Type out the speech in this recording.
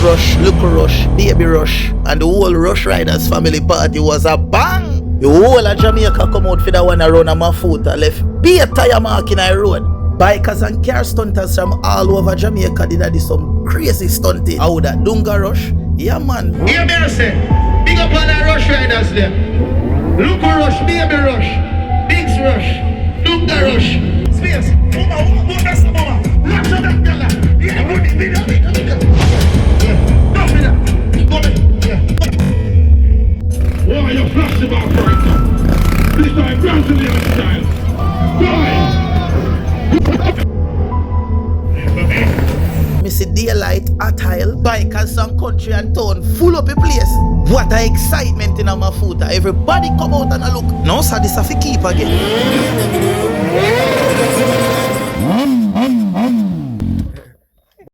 Rush, Likkle Rush, Baby Rush, and the whole Rush Riders family party was a bang. The whole of Jamaica come out for that one around my foot. I left be a tire mark in the road. Bikers and car stunters from all over Jamaica did that some crazy stunting. How that Dunga Rush? Yeah man. Hear me say, big up on the Rush Riders there. Likkle Rush, Baby Rush, Bigs Rush, Dunga Rush. Space. Mama, that's the mama. Watch out that girl. Yeah, put it, big up. Yeah, go for that. Go for yeah. Why are you flashing back right now? This time, Brazilian style. Go Me see daylight, attile, bikers and country and town full up a place. What a excitement in my foot. Everybody come out and a look. No sir, this a fi keep again.